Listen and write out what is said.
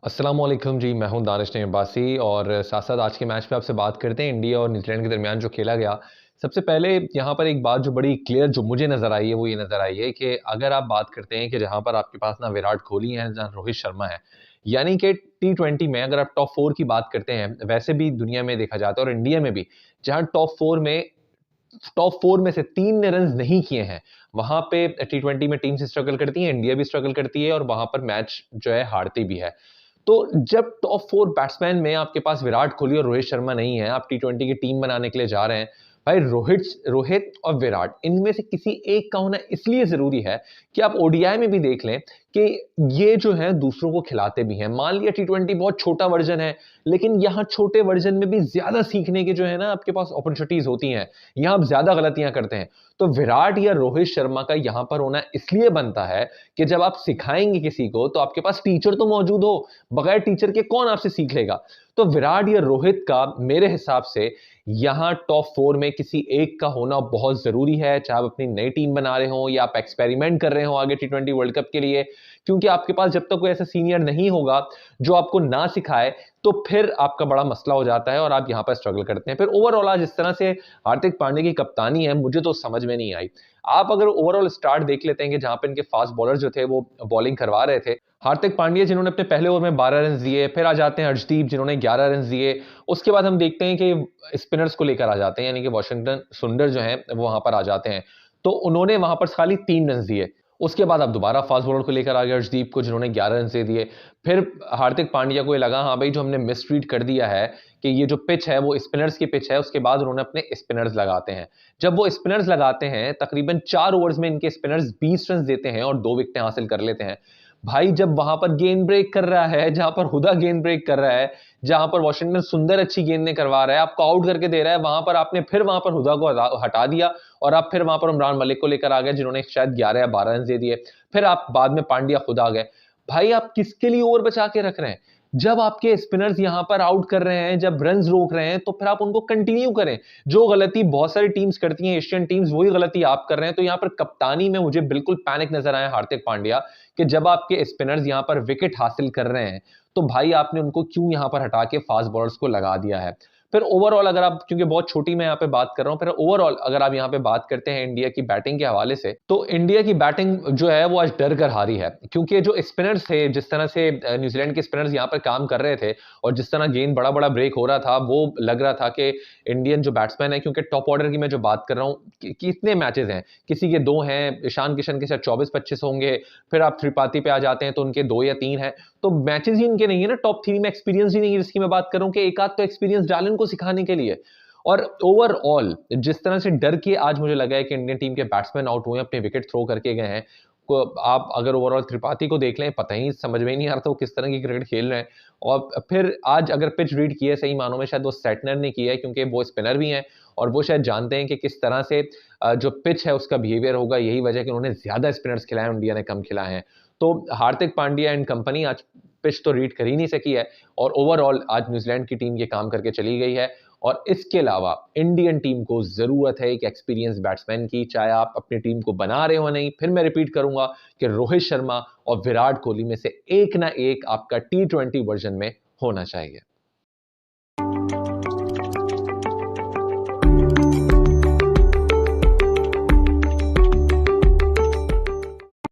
अस्सलाम वालेकुम जी, मैं हूं दानिश अब्बासी और साथ साथ आज के मैच पे आपसे बात करते हैं इंडिया और न्यूजीलैंड के दरमियान जो खेला गया। सबसे पहले यहाँ पर एक बात जो बड़ी क्लियर जो मुझे नज़र आई है वो ये नज़र आई है कि अगर आप बात करते हैं कि जहाँ पर आपके पास ना विराट कोहली हैं, जहाँ रोहित शर्मा है, यानी कि टी20 में अगर आप टॉप 4 की बात करते हैं, वैसे भी दुनिया में देखा जाता है और इंडिया में भी, जहाँ टॉप 4 में से 3 ने रन्स नहीं किए हैं, वहाँ पे टी20 में टीम्स स्ट्रगल करती हैं, इंडिया भी स्ट्रगल करती है और वहाँ पर मैच जो है हारती भी है। तो जब टॉप 4 बैट्समैन में आपके पास विराट कोहली और रोहित शर्मा नहीं है, आप टी20 की टीम बनाने के लिए जा रहे हैं, भाई रोहित रोहित और विराट इनमें से किसी एक का होना इसलिए ज़रूरी है कि आप ओडीआई में भी देख लें कि ये जो है दूसरों को खिलाते भी हैं। मान लिया टी20 बहुत छोटा वर्जन है, लेकिन यहाँ छोटे वर्जन में भी ज़्यादा सीखने के जो है ना आपके पास अपॉर्चुनिटीज़ होती हैं। यहाँ आप ज़्यादा गलतियाँ करते हैं। तो विराट या रोहित शर्मा का यहाँ पर होना इसलिए बनता है कि जब आप सिखाएँगे किसी को तो आपके पास टीचर तो मौजूद हो, बगैर टीचर के कौन आपसे सीख लेगा? तो विराट या रोहित का मेरे हिसाब से यहाँ टॉप 4 में किसी एक का होना बहुत ज़रूरी है, चाहे आप अपनी नई टीम बना रहे हों या आप एक्सपेरिमेंट कर रहे हों आगे टी20 वर्ल्ड कप के लिए। क्योंकि आपके पास जब तक कोई ऐसा सीनियर नहीं होगा, जो आपको ना सिखाए, तो फिर आपका बड़ा मसला हो जाता है और आप यहाँ पर स्ट्रगल करते हैं। फिर ओवरऑल आज जिस तरह से हार्दिक पांड्या की कप्तानी है, मुझे तो समझ में नहीं आई। आप अगर ओवरऑल स्टार्ट देख लेते हैं कि जहाँ पे इनके फास्ट बॉलर जो थे, वो बॉलिंग करवा रहे थे। हार्दिक पांड्या जिन्होंने अपने पहले ओवर में 12 रन दिए, फिर आ जाते हैं अर्शदीप जिन्होंने 11 रन दिए। उसके बाद हम देखते हैं कि स्पिनर्स को लेकर आ जाते हैं, यानी कि वाशिंगटन सुंदर जो हैं, वो वहाँ पर आ जाते हैं। तो उन्होंने वहाँ पर खाली 3 रन दिए। उसके बाद आप दोबारा फास्ट बॉलर को लेकर आ गए अर्शदीप को जिन्होंने 11 रन दे दिए। फिर हार्दिक पांड्या को ये लगा हाँ भाई जो हमने मिसरीड कर दिया है कि ये जो पिच है वो स्पिनर्स की पिच है, उसके बाद उन्होंने अपने स्पिनर्स लगाते हैं। जब वो स्पिनर्स लगाते हैं तकरीबन 4 ओवर्स में इनके स्पिनर्स 20 रन देते हैं और 2 विकेटें हासिल कर लेते हैं। भाई जब वहां पर गेंद ब्रेक कर रहा है, जहां पर हुदा गेंद ब्रेक कर रहा है, जहां पर वॉशिंगटन सुंदर अच्छी गेंदें करवा रहा है, आपको आउट करके दे रहा है, वहां पर आपने फिर वहां पर हुदा को हटा दिया और आप फिर वहां पर इमरान मलिक को लेकर आ गए जिन्होंने शायद 11 या 12 रन दे दिए। फिर आप बाद में पांड्या खुद आ गए। भाई आप किसके लिए ओवर बचा के रख रहे हैं? जब आपके स्पिनर्स यहां पर आउट कर रहे हैं, जब रन्स रोक रहे हैं, तो फिर आप उनको कंटिन्यू करें। जो गलती बहुत सारी टीम्स करती हैं, एशियन टीम्स, वही गलती आप कर रहे हैं। तो यहां पर कप्तानी में मुझे बिल्कुल पैनिक नजर आया हार्दिक पांड्या कि जब आपके स्पिनर्स यहां पर विकेट हासिल कर रहे हैं, तो भाई आपने उनको क्यों यहां पर हटा के फास्ट बॉलर्स को लगा दिया है? फिर ओवरऑल अगर आप, क्योंकि बहुत छोटी मैं यहाँ पे बात कर रहा हूँ, फिर ओवरऑल अगर आप यहाँ पे बात करते हैं इंडिया की बैटिंग के हवाले से, तो इंडिया की बैटिंग जो है वो आज डर कर हारी है। क्योंकि जो स्पिनर्स थे, जिस तरह से न्यूजीलैंड के स्पिनर्स यहाँ पर काम कर रहे थे और जिस तरह गेंद बड़ा बड़ा ब्रेक हो रहा था, वो लग रहा था कि इंडियन जो बैट्समैन है, क्योंकि टॉप ऑर्डर की मैं जो बात कर रहा हूँ, कितने मैचेस हैं, किसी के 2 हैं, ईशान किशन के साथ 24-25 होंगे, फिर आप त्रिपाठी पे आ जाते हैं तो उनके 2 या 3 हैं। तो मैचेस ही इनके नहीं है ना, टॉप 3 में एक्सपीरियंस ही नहीं है जिसकी मैं बात कर रहा हूँ कि एक आध तो एक्सपीरियंस डालें इनको सिखाने के लिए। और ओवरऑल जिस तरह से डर के आज मुझे लगा है कि इंडियन टीम के बैट्समैन आउट हुए हैं, अपने विकेट थ्रो करके गए हैं। को आप अगर ओवरऑल त्रिपाठी को देख लें, पता ही समझ में ही नहीं आ रहा था वो किस तरह की क्रिकेट खेल रहे हैं। और फिर आज अगर पिच रीड की है सही मानों में, शायद वो सेटनर ने किया है क्योंकि वो स्पिनर भी हैं और वो शायद जानते हैं कि किस तरह से जो पिच है उसका बिहेवियर होगा। यही वजह है कि उन्होंने ज़्यादा स्पिनर्स खिलाए, इंडिया ने कम खिलाए हैं। तो हार्दिक पांड्या एंड कंपनी आज पिच तो रीड कर ही नहीं सकी है और ओवरऑल आज न्यूजीलैंड की टीम ये काम करके चली गई है। और इसके अलावा इंडियन टीम को ज़रूरत है एक एक्सपीरियंस बैट्समैन की, चाहे आप अपनी टीम को बना रहे हो नहीं। फिर मैं रिपीट करूंगा कि रोहित शर्मा और विराट कोहली में से एक ना एक आपका टी20 वर्जन में होना चाहिए।